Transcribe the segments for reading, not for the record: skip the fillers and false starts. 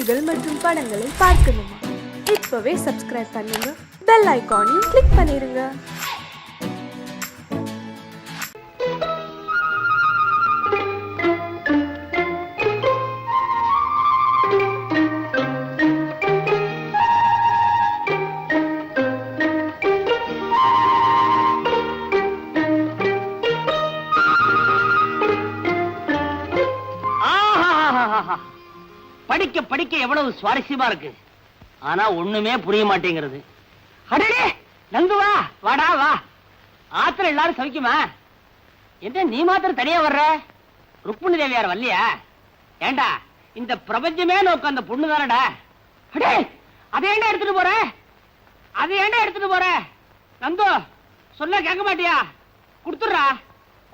நிகழ்ச்சிகள் மற்றும் படங்களை பார்க்கணுமா? இப்பவே சப்ஸ்கிரைப் பண்ணுங்க, பெல் ஐகானையும் கிளிக் பண்ணிருங்க. படிக்க படிக்க எவ்வளவு சுவாரஸ்யமா இருக்கு. ஆனா ஒண்ணுமே புரிய மாட்டேங்கிறது. அடடே நந்துவா, வாடா வா. ஆத்திர எல்லாரும் சவிக்குமா? என்ன நீ மாத்திரம் தனியா வர்ற? ருக்மிணி தேவியார் வரலையா? ஏண்டா இந்த பிரபஞ்சமே நோக்க அந்த பொண்ணு தானடா. அடே அதை ஏண்டா எடுத்துட்டு போற? அதை ஏண்டா எடுத்துட்டு போற? நந்து சொல்ல கேட்க மாட்டியா? குடுத்துறா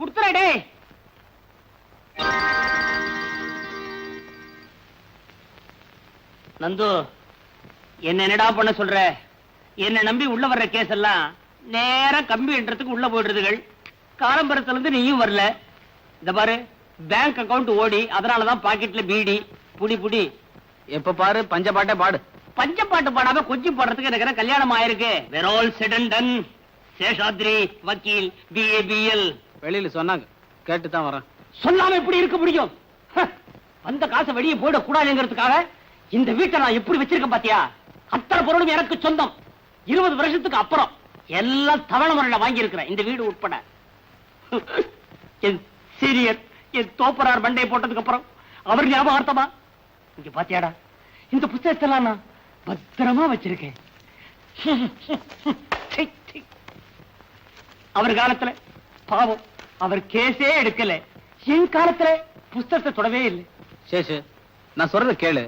குடுத்துறா. டே நந்து, என்னடா பண்ண சொல்ற? என்ன நம்பி உள்ள வர்ற கேஸ் எல்லாம் நேரா கம்பி என்றதுக்கு உள்ள போயிடுறதுகள். காலம்பரத்துல இருந்து நீயும் வரல. இந்த பாரு, பேங்க் அக்கவுண்ட் ஓடி, அதனாலதான் பாக்கெட்ல பீடி. புடி புடி. எப்ப பாரு பஞ்சப்பாட்டே பாடு. பஞ்சப்பாட்டு பாடாம கொஞ்சம் பாடுறதுக்கு எனக்கு கல்யாணம் ஆயிருக்கு. We're all said and done. Seshadri வக்கீல் BABL. வெளியில சொன்னாங்க, கேட்டுதான் வரேன். சொல்லாம எப்படி இருக்க முடியும்? அந்த காசை வெளியே போயிட கூடாதுங்கிறதுக்காக இந்த வீட்டை நான் எப்படி வச்சிருக்கேன் பாத்தியா? அத்தனை பொருளும் எனக்கு சொந்தம். 20 வருஷத்துக்கு அப்புறம் எல்லாம் தவணை முறையில வாங்கி இருக்கிறேன், இந்த வீடு உட்பட. என் சீரியர், என் தோப்பரார் மண்டை போட்டதுக்கு அப்புறம் அவர் ஞாபகார்த்தமா இங்க பாத்தியாடா, இந்த புத்தகத்தெல்லாம் நான் பத்திரமா வச்சிருக்கேன். அவர் காலத்துல பாவம் அவர் கேஸே எடுக்கல. என் காலத்துல புத்தகத்தை தொடவே இல்லை. சேஷு, நான் சொல்றத கேளு.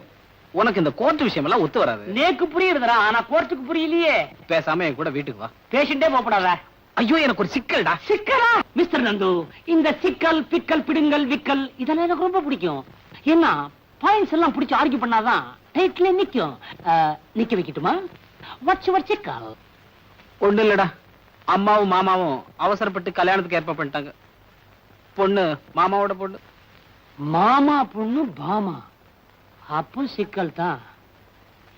உனக்கு இந்த கோர்ட் விஷயம் எல்லாம் ஒத்து வராது. நேக்கு புரியுதுடா, ஆனா கோர்ட்டுக்கு புரியலையே. பேசாம என் கூட வீட்டுக்கு வா. பேஷண்டே போகப்படாதா? ஐயோ எனக்கு ஒரு சிக்கல்டா. சிக்கலா? மிஸ்டர் நந்து, இந்த சிக்கல் பிக்கல் பிடுங்கல் விக்கல் இதெல்லாம் எனக்கு ரொம்ப பிடிக்கும். ஏன்னா பாயிண்ட்ஸ் எல்லாம் பிடிச்சு ஆர்கியூ பண்ணாதான் டைட்டிலே நிக்கும். நிக்க வைக்கட்டுமா? வாட்ஸ் யுவர் சிக்கல்? ஒண்ணு இல்லடா, அம்மாவும் மாமாவும் அவசரப்பட்டு கல்யாணத்துக்கு ஏற்பாடு பண்ணிட்டாங்க. பொண்ணு மாமாவோட பொண்ணு. மாமா பொண்ணு பாமா, அப்போ சிக்கல் தான்.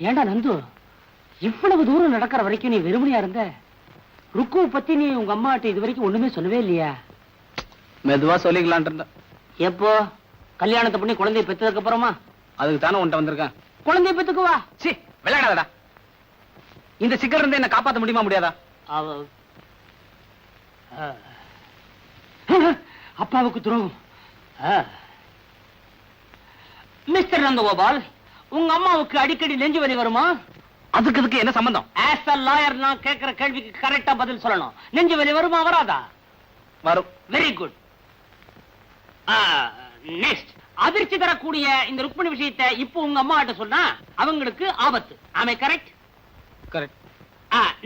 ஏண்டா நந்து, இவ்வளவு தூரம் நடக்கிற வரைக்கும் நீ வெறுமனையா இருந்த? ருக்குவை பத்தி நீ உங்க அம்மாட்ட இது வரைக்கும் ஒண்ணுமே சொல்லவே இல்லையா? மெதுவா சொல்லிக்கலான் இருந்த. எப்போ கல்யாணத்தை பண்ணி குழந்தைய பெற்றதுக்கு அப்புறமா? அதுக்கு தானே உன்ட்ட வந்திருக்கேன். குழந்தைய பெத்துக்குவா. சி விளையாடாதடா. இந்த சிக்கல் இருந்து என்ன காப்பாற்ற முடியுமா முடியாதா? அப்பாவுக்கு துரோகம். மிஸ்டர் நந்தகோபால், உங்க அம்மாவுக்கு அடிக்கடி நெஞ்சு வலி வருமா? அதுக்கு என்ன சம்பந்தம்? ஆஸ் a lawyer நான் கேட்கிற கேள்விக்கு கரெக்டா பதில் சொல்லணும். நெஞ்சு வலி வருமா வராதா? வரும். Very good. நெக்ஸ்ட், அதிர்ச்சி தரக்கூடிய இந்த ருக்மிணி விஷயத்தை இப்போ உங்க அம்மா கிட்ட சொன்னா அவங்களுக்கு ஆபத்து. ஆமே கரெக்ட்? கரெக்ட்.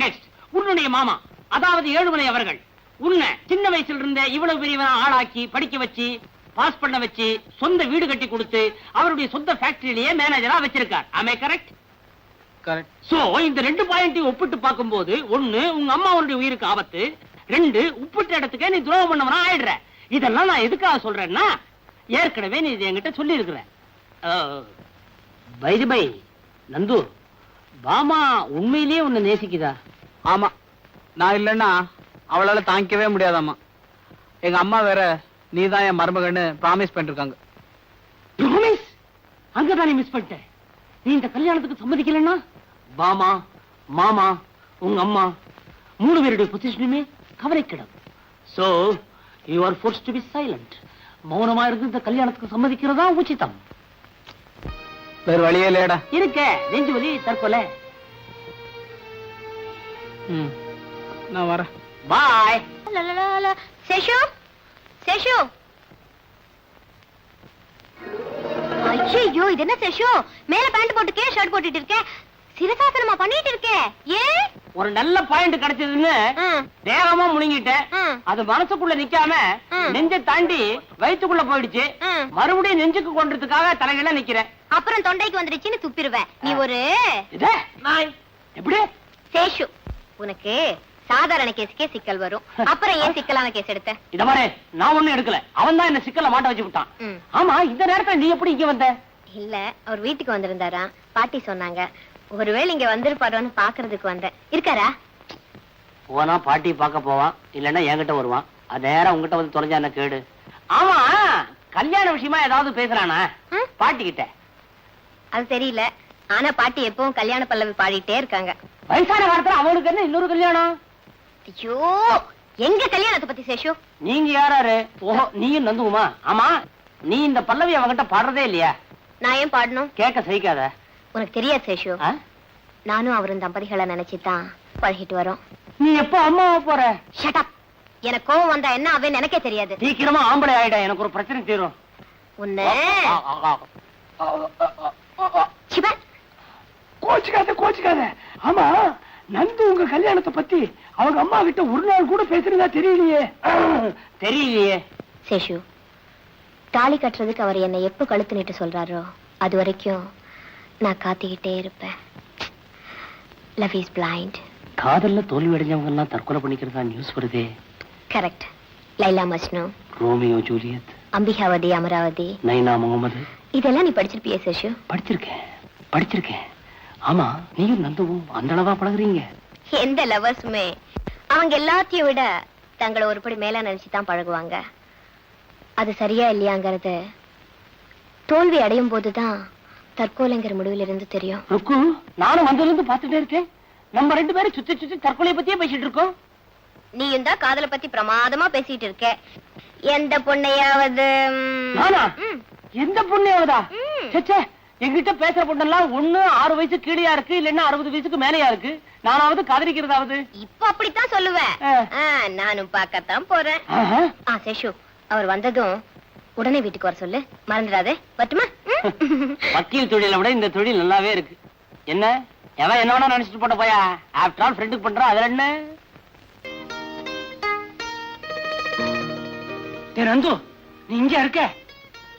நெக்ஸ்ட், உன்னுடைய மாமா அதாவது ஏழுமலை அவர்கள் உன்னை சின்ன வயசுல இருந்த இவ்வளவு பெரியவன ஆளாக்கி படிக்க வச்சு பாஸ் பண்ண வச்சு சொந்த வீடு கட்டி கொடுத்து அவருடைய சொந்த ஃபேக்டரியிலேயே மேனேஜரா வச்சிருக்கார். ஆமே கரெக்ட்? கரெக்ட். சோ இந்த ரெண்டு பாயிண்டையும் ஒப்பிட்டு பார்க்கும்போது, ஒண்ணு உங்க அம்மாவுடைய உயிருக்கு ஆபத்து, 2 உப்பிட்ட இடத்துக்கே நீ துரோகம் பண்ணவனா ஆயிடுற. இதெல்லாம் நான் எதுக்காக சொல்றேன்னா, ஏற்கனவே நீ இது என்கிட்ட சொல்லி இருக்கிற. பை நந்து, பாமா உண்மையிலேயே உன்னை நேசிக்குதா? ஆமா, நான் இல்லைன்னா அவளால தாங்கிக்கவே முடியாதாமா. எங்க அம்மா வேற நீதான் என் மருமகன்னு ப்ராமிஸ் பண்ணிருக்காங்க. ப்ராமிஸ்? அங்கதான் மிஸ் பண்ணிட்ட. நீ இந்த கல்யாணத்துக்கு சம்மதிக்கலன்னா பாமா, மாமா, உங்க அம்மா 3 பேருடைய பொசிஷனுமே கவலைக்கிடும். So you are forced to be silent. மௌனமா இருந்து இந்த கல்யாணத்துக்கு சம்மதிக்கிறதா உச்சிதம். வேற வழியே இல்லையடா. இருக்க நெஞ்சு வலி, தற்கொலை. நான் வரேன். பாய். சேஷு, சேஷு. ஐயோ, இது என்ன சேஷு? மேல பேண்ட் போட்டுக்கே ஷர்ட் போட்டுட்டு இருக்க, சிரசாசனமா பண்ணிட்டு இருக்கே. ஏன்? ஒரு நல்ல பாயிண்ட் கிடைச்சதுன்னு வேகமா முழுங்கிட்டேன். அது மனசுக்குள்ள நிக்காம நெஞ்ச தாண்டி வயிற்றுக்குள்ள போயிடுச்சு. மறுபடியும் நெஞ்சுக்கு கொண்டதுக்காக தலையில நிக்கிறேன். அப்புறம் தொண்டைக்கு வந்துடுச்சுன்னு துப்பிடுவேன். நீ ஒரு எப்படி? சேஷு, உனக்கு சாதாரண கேஸுக்கே சிக்கல் வரும். அப்புறம் ஏன் சிக்கலான கேஸ் எடுத்த? இத மாதிரி நான் ஒண்ணும் எடுக்கல, அவன் தான் என்ன சிக்கல்ல மாட்ட வச்சு விட்டான். ஆமா, இந்த நேரத்துல நீ எப்படி இங்க வந்த? இல்ல அவர் வீட்டுக்கு வந்திருந்தாரா, பாட்டி சொன்னாங்க. ஒருவேளை இங்க வந்திருப்பாரோன்னு பாக்குறதுக்கு வந்தேன். இருக்காரா? போனா பாட்டி பார்க்க போவான், இல்லன்னா என்கிட்ட வருவான். அது நேரம் உங்ககிட்ட வந்து தொலைஞ்சா என்ன கேடு. ஆமா, கல்யாண விஷயமா ஏதாவது பேசுறானா பாட்டி கிட்ட? அது தெரியல. ஆனா பாட்டி எப்பவும் கல்யாண பல்லவி பாடிட்டே இருக்காங்க. வயசான காலத்துல அவனுக்கு என்ன இன்னொரு கல்யாணம்? ஐயோ, எங்க கல்யாணத்தை பத்தி சேஷு? நீங்க யாராரு? ஓஹோ, நீயும் நந்துகுமா? ஆமா, நீ இந்த பல்லவி அவங்கிட்ட பாடுறதே இல்லையா? நான் ஏன் பாடணும்? கேட்க சகிக்காத. உனக்கு தெரியாது சேஷு, ஆ? நானும் அவரும் தம்பதிகளை நினைச்சுதான் பழகிட்டு வரோம். நீ எப்ப அம்மாவா போற? Shut up. எனக்கு கோவம் வந்தா என்ன அவன் எனக்கே தெரியாது. சீக்கிரமா ஆம்பளை ஆயிட, எனக்கு ஒரு பிரச்சனை தீரும். உன்னை கோச்சுக்காத கோச்சுக்காத. ஆமா, நந்து உங்க கல்யாணத்தை பத்தி அவங்க அம்மா கிட்ட ஒரு நாள் கூட பேசுறதா தெரியலையே. தெரியலையே சேஷு, தாலி கட்டுறதுக்கு அவர் என்னை எப்ப கழுத்து நீட்டு சொல்றாரோ அது வரைக்கும் நான் காத்திக்கிட்டே இருப்பேன். Love is blind. காதல்ல தோல்வி அடைஞ்சவங்க எல்லாம் தற்கொலை பண்ணிக்கிறதா நியூஸ் வருதே. Correct. Laila Majnu, Romeo Juliet, Ambikavathi, Amaravathi, Naina Mohammed, இதெல்லாம் நீ படிச்சிருப்பியே சேஷு? படிச்சிருக்கேன். ஆமா, நீயும் நந்துவும் அந்த அளவா பழகுறீங்க? எந்த லவர்ஸுமே அவங்க எல்லாத்தையும் விட தங்களை ஒருபடி மேல நினைச்சுதான் பழகுவாங்க. அது சரியா இல்லையாங்கிறது தோல்வி அடையும் போதுதான் தற்கொலைங்கிற முடிவில் இருந்து தெரியும். ருக்கு, நானும் வந்திருந்து பார்த்துட்டே இருக்கேன். நம்ம ரெண்டு பேரும் சுத்தி சுத்தி தற்கொலை பத்தியே பேசிட்டு இருக்கோம். நீயும் தான் காதலை பத்தி பிரமாதமா பேசிட்டு இருக்க. எந்த பொண்ணையாவது? நானா? எந்த பொண்ணையாவதா? ம். சே, எங்கிட்ட பேசுற பொண்ணெல்லாம் ஒண்ணு 6 வயசு கீழயா இருக்கு, இல்லன்னா 60 வயசுக்கு மேலயா இருக்கு. நானாவது காதலிக்கிறதாவது? இப்ப அப்படித்தான் சொல்லுவேன். நானும் பார்க்கத்தான் போறேன். சேஷு, அவர் வந்ததும் உடனே வீட்டுக்கு வர சொல்லு, மறந்துடாதே. பட்டுமா? வக்கீல் தொழிலை விட இந்த தொழில் நல்லாவே இருக்கு. என்ன எவன் என்ன வேணா நினைச்சிட்டு போட்ட போயா. ஆஃப்டர் ஆல் ஃப்ரெண்டுக்கு பண்றான், அதுல என்ன? நந்து, நீ இங்க இருக்க?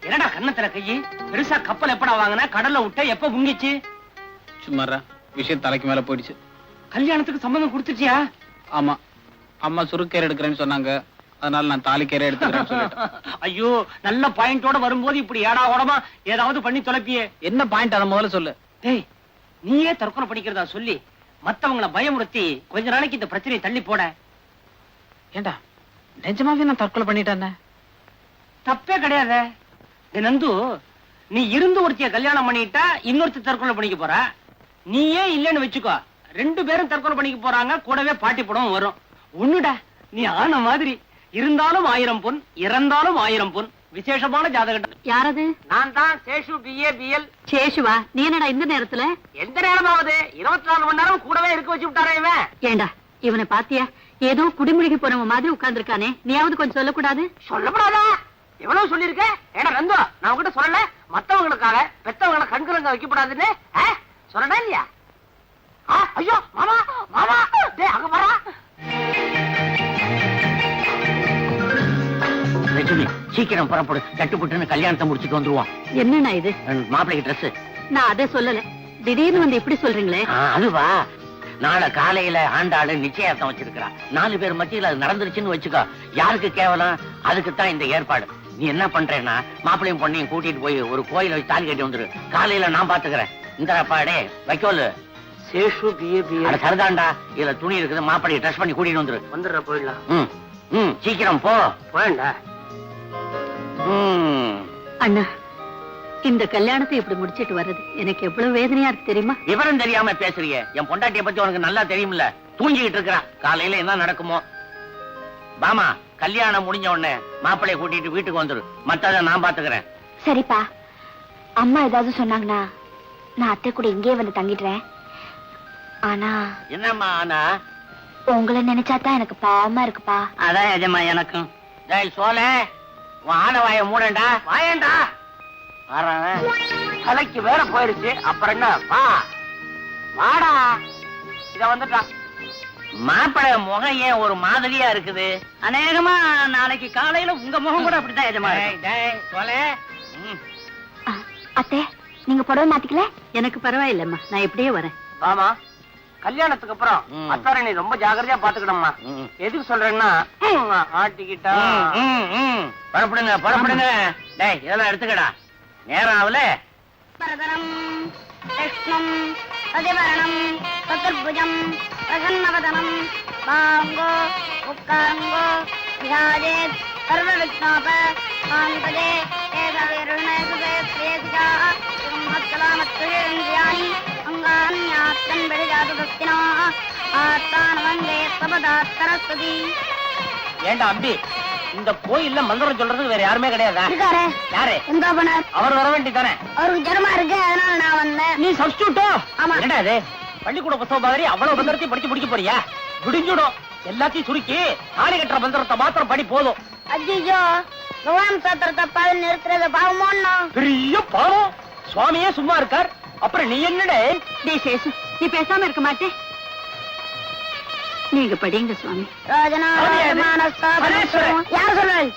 என்னடா கண்ணத்துல கையி? பெருசா கப்பல் எப்படா வாங்கின? கடல்ல விட்ட எப்ப முங்கிச்சு? சும்மாரா, விஷயம் தலைக்கு மேல போயிடுச்சு. கல்யாணத்துக்கு சம்மதம் கொடுத்துட்டியா? ஆமா, அம்மா சுருக்கேர் எடுக்கிறேன்னு சொன்னாங்க. அதனால நான் தாலிக்கேரே எடுத்துக்கிறேன்னு சொல்லிட்டேன். ஐயோ, நல்ல பாயிண்டோட வரும்போது இப்படி ஏடா ஓடமா ஏதாவது பண்ணி தொலைப்பியே. என்ன பாயிண்ட் அதை முதல்ல சொல்லு. டேய், நீயே தற்கொலை பண்ணிக்கிறதா சொல்லி மத்தவங்கள பயமுறுத்தி கொஞ்ச நாளைக்கு இந்த பிரச்சனையை தள்ளி போட. ஏண்டா, நிஜமாவே நான் தற்கொலை பண்ணிட்டேன்? தப்பே கிடையாது. நந்து, நீ இருந்து ஒருத்திய கல்யாணம் பண்ணிட்டா இன்னொருத்தி தற்கொலை பண்ணிக்க போற. நீயே இல்லன்னு வச்சுக்கோ, 2 பேரும் தற்கொலை பண்ணிக்க போறாங்க. கூடவே பாட்டி படம் வரும். ஒண்ணுடா, நீ ஆன மாதிரி இருந்தாலும் 1000 பொன், இறந்தாலும் 1000 பொன். விசேஷமான ஜாதகம். யாரது? நான் தான் சேஷு, BA BL. சேஷுவா? நீ என்னடா இந்த நேரத்துல? எந்த நேரமாவது 24 மணி நேரம் கூடவே இருக்க வச்சு விட்டாரே இவன். ஏண்டா, இவனை பாத்தியா? ஏதோ குடிமுழுகி போறவன் மாதிரி உட்கார்ந்துருக்கானே. நீயாவது கொஞ்சம் சொல்லக்கூடாது? சொல்லப்படாதா? எவ்வளவு சொல்லிருக்க? ஏடா நந்து, நான் உங்ககிட்ட சொல்லல மத்தவங்களுக்காக பெத்தவங்களை கண்கலங்க வைக்கப்படாதுன்னு? சொல்லடா இல்லையா? ஐயோ மாமா, மாமா, டேய் அங்க பாரா. லட்சுமி, சீக்கிரம் புறப்படு. தட்டுப்பட்டுன்னு கல்யாணத்தை முடிச்சுட்டு வந்துருவான். என்னண்ணா இது? மாப்பிள்ளைக்கு ட்ரெஸ். நான் அதை சொல்லல, திடீர்னு வந்து இப்படி சொல்றீங்களே. அதுவா, நாளை காலையில ஆண்டாளு நிச்சயார்த்தம் வச்சிருக்கிறா. 4 பேர் மத்தியில அது நடந்துருச்சுன்னு வச்சுக்கோ, யாருக்கு கேவலம்? அதுக்குத்தான் இந்த ஏற்பாடு. நீ என்ன பண்றேன்னா, மாப்பிள்ளையும் பொண்ணையும் கூட்டிட்டு போய் ஒரு கோயில வச்சு தாலி கட்டி வந்துரு. காலையில நான் பாத்துக்கிறேன். இந்த பாடே வைக்கோலு. Seshu, BA BL. சரிதான்டா, இதுல துணி இருக்குது. மாப்பிள்ளைய ட்ரெஸ் பண்ணி கூட்டிட்டு வந்துடுற போயிடலாம். சீக்கிரம் போ. போயண்டா. அண்ணா, இந்த கல்யாணத்தை இப்படி முடிச்சிட்டு வர்றது எனக்கு எவ்வளவு வேதனையா இருக்கு தெரியுமா? விவரம் தெரியாம பேசுறீங்க. என் பொண்டாட்டிய பத்தி உனக்கு நல்லா தெரியும்ல. தூங்கிட்டு இருக்கிறா. காலையில என்ன நடக்குமோ. பாமா, கல்யாணம் முடிஞ்ச உடனே மாப்பிள்ளைய கூட்டிட்டு வீட்டுக்கு வந்துரு. மத்தத நான் பாத்துக்கிறேன். சரிப்பா. அம்மா ஏதாவது சொன்னாங்கன்னா நான் அத்தை கூட இங்கே வந்து தங்கிடுறேன். ஆனா என்னம்மா? ஆனா உங்களை நினைச்சாதான் எனக்கு பாவமா இருக்குப்பா. அதான் எஜமா எனக்கும். டேய் சோலே, உன் ஆனவாய மூடண்டா. வாயண்டா. தலைக்கு வேற போயிடுச்சு. அப்புறம் என்ன? வா வாடா. இத வந்துட்டான். மாப்பிள முகம் ஏன் ஒரு மாதிரியா இருக்குது? அநேகமா நாளைக்கு காலையில உங்க முகம் கூட அப்படித்தான் எஜமா. அத்தை, நீங்க புடவை மாத்திக்கல? எனக்கு பரவாயில்லம்மா, நான் இப்படியே வரேன். ஆமா, கல்யாணத்துக்கு அப்புறம் அத்தாரை நீ ரொம்ப ஜாக்கிரதையா பாத்துக்கணும்மா. எதுக்கு சொல்றேன்னா, ஆட்டிக்கிட்டா புறப்படுங்க புறப்படுங்க. டேய், இதெல்லாம் எடுத்துக்கடா. நேரம் ஆகல. பரதரம் கிருஷ்ணம் அதிவரணம் சதுர்புஜம் பிரசன்னவதனம் பாங்கோ உக்காங்கோ விஹாரேத் சர்வ விக்னோப சாந்ததே ஏதவேருணேசுதே ஸ்ரேதிஜா மத்கலாமத்குஜேந்திரியாணி அங்கான்யாத்தன் பெரிஜாது பக்தினோ ஆத்தான் வந்தே சபதா சரஸ்வதி. ஏண்டா அம்பி, இந்த கோயில்ல மந்திரம் சொல்றதுக்கு வேற யாருமே கிடையாதா? இருக்காரே. யாரு? இந்தாபனர். அவர் வர வேண்டியதானே? அவருக்கு ஜரமா இருக்கு, அதனால நான் வந்தேன். நீ சப்ஸ்டியூட்டோ? ஆமா. என்னடா இது பள்ளிக்கூட புத்தகம் மாதிரி அவ்வளவு மந்திரத்தையும் படிச்சு முடிக்க போறியா? விடிஞ்சுடும். எல்லாத்தையும் சுருக்கி தாலி கட்டுற மந்திரத்தை மாத்திரம் படி போதும். ஐயோ, பகவான் சாத்திரத்தை பாதி நிறுத்துறது பாவமோன்னா? பெரிய பாவம். சுவாமியே சும்மா இருக்கார், அப்புறம் நீ என்னடே? சேசு, நீ பேசாம இருக்க மாட்டே? நீங்க படிங்க சுவாமி. யார் சொல்றாள்?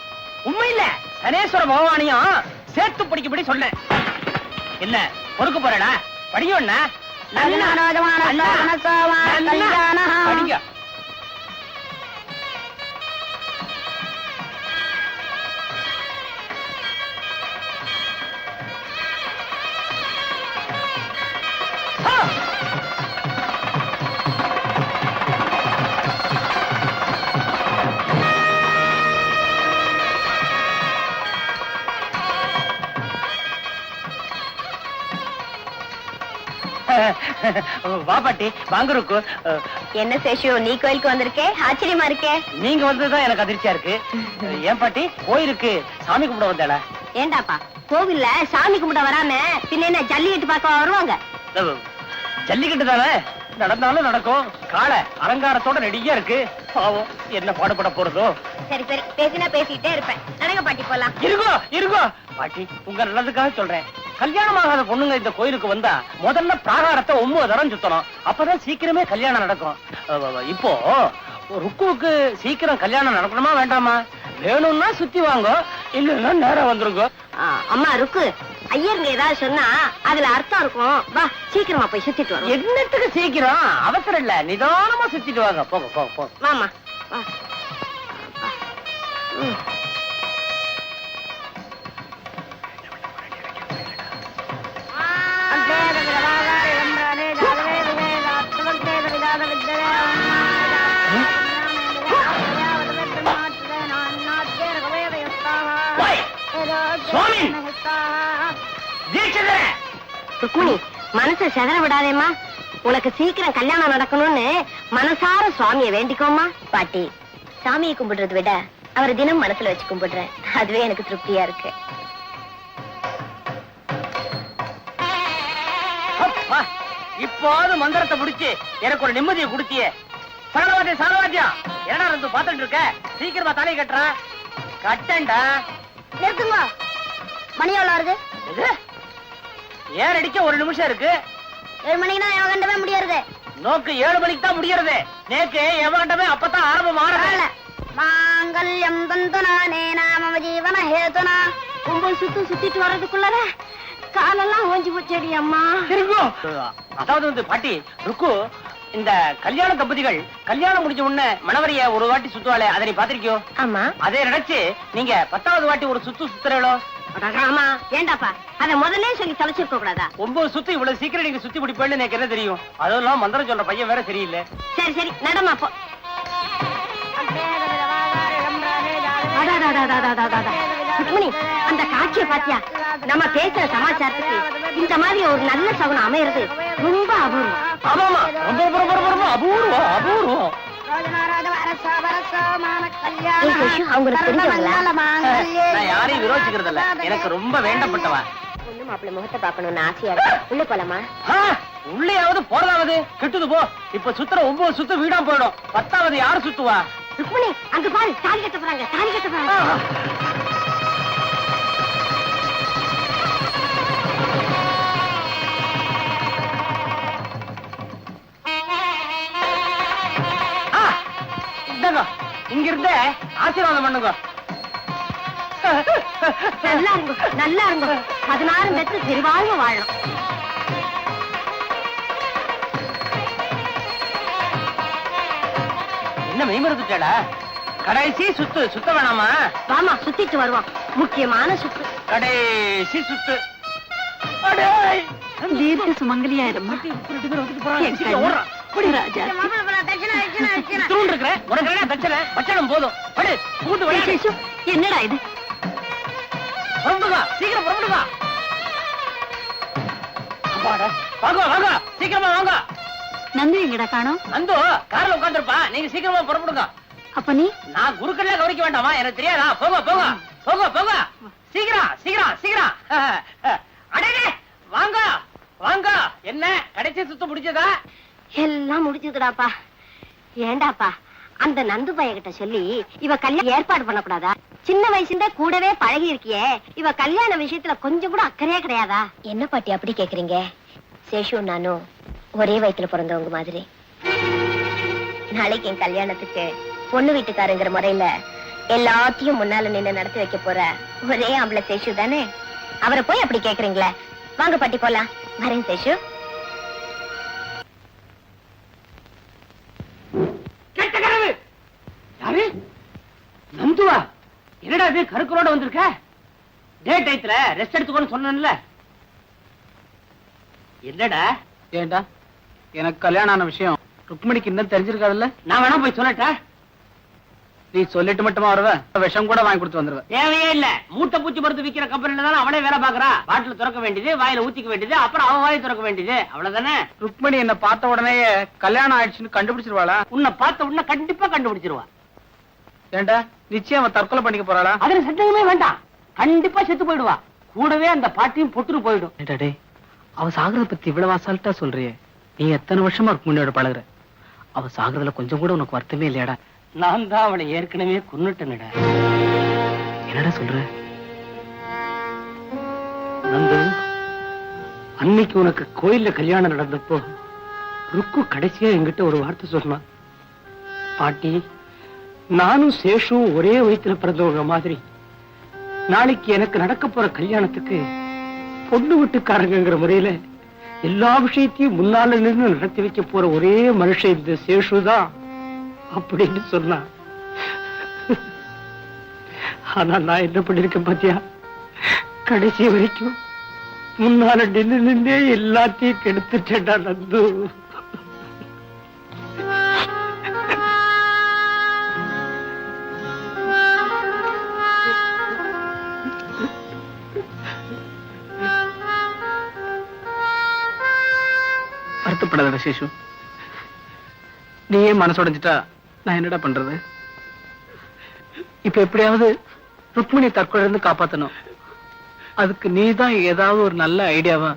உண்மை இல்ல, சனேஸ்வர பகவானையும் சேர்த்து படிக்கப்படி சொன்னேன். என்ன பொறுக்க போறடா? படியும் படிங்க. வா பாட்டி, வாங்க ருக்கு. என்ன சேஷு, நீ கோயிலுக்கு வந்திருக்கே, ஆச்சரியமா இருக்கே. நீங்க வந்ததுதான் எனக்கு அதிர்ச்சியா இருக்கு. ஏன் பாட்டி, கோயிலுக்கு சாமி கும்பிட வந்தாளா? ஏண்டாப்பா, கோவில்ல சாமி கும்பிட வராம பின்ன என்ன ஜல்லிக்கட்டு பார்க்க வருவாங்க? ஜல்லிக்கட்டு தானே, நடந்தாலும் நடக்கும். காளை அலங்காரத்தோட ரெடியா இருக்கு. பாவம், என்ன பாடுபட போறதோ. சரி சரி, பேசினா பேசிட்டே இருப்பேன். நடங்க பாட்டி, போலாம். இருக்கோ இருக்கோ பாட்டி, உங்க நல்லதுக்காக சொல்றேன். கல்யாணம் ஆகாத பொண்ணுங்க இந்த கோயிலுக்கு வந்தா முதல்ல பிராகாரத்தை 9 தரம் சுத்தணும். அப்பதான் சீக்கிரமே கல்யாணம் நடக்கும். இப்போ ருக்குவுக்கு சீக்கிரம் கல்யாணம் நடக்கணுமா வேண்டாமா? வேணும்னா சுத்தி வாங்க, இல்லைன்னா நேரம் வந்துருங்க. அம்மா ருக்கு, ஐயருங்க ஏதாவது சொன்னா அதுல அர்த்தம் இருக்கும். வா, சீக்கிரமா போய் சுத்திட்டு வரும். என்னத்துக்கு சீக்கிரம்? அவசரம் இல்ல, நிதானமா சுத்திட்டு வாங்க. போங்க போங்க போங்க. வாமா வா. ருக்மிணி, மனசை செதற விடாதேம்மா. உனக்கு சீக்கிரம் கல்யாணம் நடக்கணும்னு மனசார சுவாமியை வேண்டிக்கோமா. பாட்டி, சாமியை கும்பிடுறத விட அவரை தினம் மனசுல வச்சு கும்பிடுறேன். அதுவே எனக்கு திருப்தியா இருக்கு. இப்போது மந்திரத்தை முடிச்சு எனக்கு ஒரு நிம்மதியை கொடுத்தியே. சகலவாத்தியம் சகலவாத்தியம் என்னடா இருந்து பாத்துட்டு இருக்க? சீக்கிரமா தலை கட்டுற. கட்டண்டா. நிறுத்துங்க. மணி எவ்வளவு வருது? ஏன் அடிக்க 1 நிமிஷம் இருக்கு. 7 மணிக்குனா எவகண்டவே முடியாது. நோக்கு 7 மணிக்கு தான் முடியறது. நேக்கு எவகண்டமே அப்பதான் ஆரம்பம் ஆறது. மாங்கல்யம் தந்துனானே நாம ஜீவன ஹேதுனா. 9 சுத்திட்டு வர்றதுக்குள்ளத காலெல்லாம் ஓஞ்சி போச்சடி அம்மா. அதாவது பாட்டி, ருக்கு, இந்த கல்யாண தம்பதிகள் கல்யாணம் முடிஞ்ச உடனே மணவரைய ஒரு வாட்டி சுத்துவாளே, அதை நீ பாத்திருக்கியோ? ஆமா. அதே நினைச்சு நீங்க 10வது வாட்டி ஒரு சுத்துறீங்களோ? ஆமா. ஏண்டாப்பா, அத முதல்ல சொல்லி தொலைச்சிருக்க கூடாதா? 9 சுத்து இவ்வளவு சீக்கிரம் நீங்க சுத்தி முடிப்பேன்னு எனக்கு என்ன தெரியும்? அதெல்லாம் மந்திரம் சொல்ற பையன் வேற சரியில்லை. சரி சரி, நடமா போ. ருக்மிணி, அந்த காட்சியை பாத்தியா? நம்ம பேசுற சமாச்சாரத்துக்கு இந்த மாதிரி ஒரு நல்ல சகுனம் அமையிறது ரொம்ப அபூர்வம். ஆமாமா, ரொம்ப அபூர்வம் அபூர்வம். அவங்களுக்கு தெரிஞ்சவங்களா? நான் யாரையும் விரோதிக்கிறது இல்ல, எனக்கு ரொம்ப வேண்டப்பட்டவா. பொண்ணு மாப்பிள்ளை முகத்தை பாக்கணும்னு ஆசையா இருக்கு. உள்ள போலாமா? உள்ளேயாவது போறதாவது கிட்டுது போ. இப்ப சுத்துற 9 சுத்து வீடா போயிடும். 10வது யாரு சுத்துவா? ருக்மிணி, அங்க பாரு, தாலி கட்ட போறாங்க, தாலி கட்ட போறாங்க. இங்க இருந்த ஆசீர்வாதம் பண்ணுங்க. நல்லா இருங்க, நல்லா இருங்க. 16 பெற்று பெருவாழ்வு வாழணும். என்ன மெய்மறந்துட்டா? கடைசி சுத்து சுத்த வேணாமா? வாமா, சுத்திட்டு வருவோம். முக்கியமான சுத்து. கடைசி சுத்து. தீர்க்க சுமங்கலியா இருமா என் கண்ணு. ராஜா போதும் சேஷு, என்னடா இது? சீக்கிரம் புறப்படுங்க. வாங்க வாங்க சீக்கிரமா வாங்க. நந்து எங்கடா காணோம்? நந்து கார்ல உட்கார்ந்துருப்பா. நீங்க சீக்கிரமா புறப்படுங்க. அப்ப நீ நான் குருக்கள்ல கவனிக்க வேண்டாமா? எனக்கு தெரியாதா? போங்க போங்க போங்க போங்க. சீக்கிரம் சீக்கிரம் சீக்கிரம். அடே வாங்க வாங்க. என்ன கடைசி சுத்தம் முடிச்சதா? எல்லாம் முடிஞ்சதுடாப்பா. ஏண்டாப்பா அந்த நந்து பையகிட்ட சொல்லி இவ கல்யாணம் ஏற்பாடு பண்ணக்கூடாதா? சின்ன வயசுல கூடவே பழகி இருக்கியே, இவ கல்யாண விஷயத்துல கொஞ்சம் கூட அக்கறையே கிடையாதா? என்ன பாட்டி அப்படி கேக்குறீங்க? சேஷு நானும் ஒரே வயித்துல பிறந்தவங்க மாதிரி. நாளைக்கு என் கல்யாணத்துக்கு பொண்ணு வீட்டுக்காரங்கிற முறையில எல்லாத்தையும் முன்னால நின்னு நடத்தி வைக்க போற ஒரே ஆம்பளை சேஷு தானே. அவரை போய் அப்படி கேக்குறீங்களே. வாங்க பாட்டி போலாம். வரேன் சேஷு. கெட்ட கனவு. யாரு? நந்துவா? என்னடா இது கருக்கரோட வந்திருக்க? டே டைத்துல ரெஸ்ட் எடுத்துக்கோன்னு சொன்னேன்ல. என்னடா? ஏண்டா எனக்கு கல்யாணம் ஆன விஷயம் ருக்மணிக்கு இன்னும் தெரிஞ்சிருக்காதுல்ல? நான் வேணா போய் சொல்லட்டா? நீ சொல்லிட்டு மட்டுமா வருவ? விஷம் கூட வாங்கி கொடுத்து வந்துருவேன். தேவையே இல்ல. மூட்டை பூச்சி மருந்து விக்கிற கம்பெனில தானே அவனே வேலை பாக்குறா. பாட்டில் திறக்க வேண்டியது, வாயில ஊத்திக்க வேண்டியது, அப்புறம் அவன் வாயை திறக்க வேண்டியது, அவ்வளவுதானே. ருக்மணி என்ன பார்த்த உடனே கல்யாணம் ஆயிடுச்சுன்னு கண்டுபிடிச்சிருவாளா? உன்னை பார்த்த உடனே கண்டிப்பா கண்டுபிடிச்சிருவா. ஏண்டா நிச்சயம் அவன் தற்கொலை பண்ணிக்க போறாளா? அதுல சந்தேகமே வேண்டாம். கண்டிப்பா செத்து போயிடுவா. கூடவே அந்த பாட்டியும் பொட்டுரு போயிடும். டே அவ சாகுறத பத்தி இவ்வளவு அசால்ட்டா சொல்றியே. நீ எத்தனை வருஷமா ருக்மணியோட பழகுற. அவ சாகுறதுல கொஞ்சம் கூட உனக்கு வருத்தமே இல்லையாடா? நான் தான் அவளை ஏற்கனவே கொன்னுட்டேன்டா. என்னடா சொல்ற? நந்து, அன்னைக்கு உனக்கு கோயில்ல கல்யாணம் நடந்தப்போ ருக்கு கடைசியா என்கிட்ட ஒரு வார்த்தை சொன்னான். பாட்டி, நானும் சேஷும் ஒரே வயித்துல பிறந்தவங்க மாதிரி நாளைக்கு எனக்கு நடக்க போற கல்யாணத்துக்கு பொண்ணு வீட்டுக்காரங்கிற முறையில எல்லா விஷயத்தையும் முன்னால நின்று நடத்தி வைக்க போற ஒரே மனுஷன் இந்த சேஷுதான் அப்படின்னு சொன்னா. ஆனா நான் என்ன பண்ணிருக்கேன் பாத்தியா? கடைசி வரைக்கும் முன்னால நின்று எல்லாத்தையும் கெடுத்துட்டேன்டா நந்து. வருத்தப்படாத சேஷு. நீயே மனசுடைஞ்சிட்டா நான் என்னடா பண்றது? இப்ப எப்படியாவது ருக்மிணி தற்கொலை இருந்து காப்பாத்தணும். அதுக்கு நீதான் ஏதாவது ஒரு நல்ல ஐடியாவா?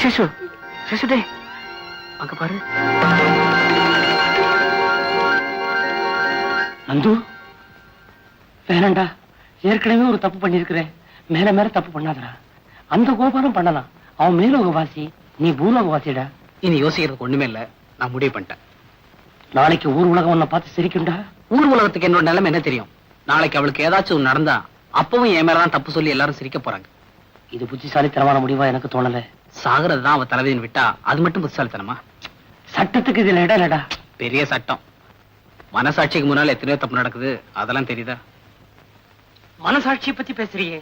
சேஷு சேஷு டே அங்க பாரு. நந்து, வேணாண்டா. ஏற்கனவே ஒரு தப்பு பண்ணிருக்கிறேன். மேல மேல தப்பு பண்ணாதடா. அந்த கோபாலம் பண்ணலாம். அவன் மேலோகவாசி, நீ பூலோகவாசிடா. இனி யோசிக்கிறதுக்கு ஒண்ணுமே இல்ல. நான் முடிவு பண்ணிட்டேன். நாளைக்கு ஊர் உலகம் உன்னை பார்த்து சிரிக்கும்டா. ஊர் உலகத்துக்கு என்னோட நிலைமை என்ன தெரியும்? நாளைக்கு அவளுக்கு ஏதாச்சும் நடந்தா அப்பவும் என் மேலதான் தப்பு சொல்லி எல்லாரும் சிரிக்க போறாங்க. இது புத்திசாலித்தனமான முடிவா எனக்கு தோணல. சாகுறதுதான் அவ தலைவின்னு விட்டா அது மட்டும் புத்திசாலித்தனமா? சட்டத்துக்கு இதுல இடம் இல்லடா. பெரிய சட்டம். மனசாட்சிக்கு முன்னால எத்தனையோ தப்பு நடக்குது. அதெல்லாம் தெரியுதா? மனசாட்சியை பத்தி பேசுறியே.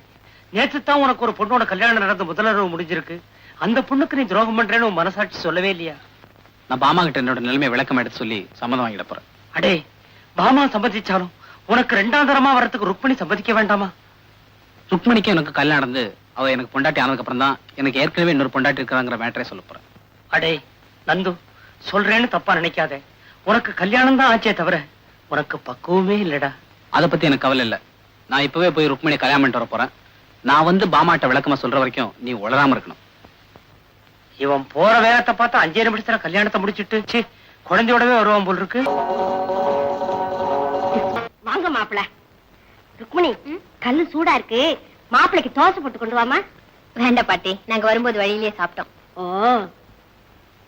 நேற்று தான் உனக்கு ஒரு பொண்ணோட கல்யாணம் நடந்த முதலரவு முடிஞ்சிருக்கு. அந்த பொண்ணுக்கு நீ துரோகம் பண்றேன்னு உன் மனசாட்சி சொல்லவே இல்லையா? நான் பாமா கிட்ட என்னோட நிலைமை விளக்கம் எடுத்து சொல்லி சம்மதம் வாங்கிட போறேன். அடே, பாமா சம்மதிச்சாலும் உனக்கு ரெண்டாம் தரமா வரத்துக்கு ருக்மணி சம்மதிக்க வேண்டாமா? ருக்மணிக்கு எனக்கு கல்யாணம் நடந்து அவ எனக்கு பொண்டாட்டி ஆனதுக்கு அப்புறம் தான் எனக்கு ஏற்கனவே இன்னொரு பொண்டாட்டி இருக்கிறாங்கிற மேட்டரே சொல்ல போறேன். அடே நந்து, சொல்றேன்னு தப்பா நினைக்காத. உனக்கு கல்யாணம் தான் ஆச்சே தவிர உனக்கு பக்குவமே இல்லடா. அதை பத்தி எனக்கு கவலை இல்ல. நான் இப்பவே போய் ருக்மணி கல்யாணம் பண்ணிட்டு வர போறேன். நான் வந்து பாமாட்ட விளக்கமா சொல்ற வரைக்கும் நீ உளராம இருக்கணும். இவன் போற வேகத்தை பார்த்தா 5 நிமிஷத்துல கல்யாணத்தை முடிச்சிட்டு குழந்தையோடவே வருவான் போல் இருக்கு. வாங்க மாப்பிள. ருக்மணி, கல்லு சூடா இருக்கு. மாப்பிளைக்கு தோசை போட்டு கொண்டு வாமா. வேண்டாம் பாட்டி, நாங்க வரும்போது வழியிலேயே சாப்பிட்டோம். ஓ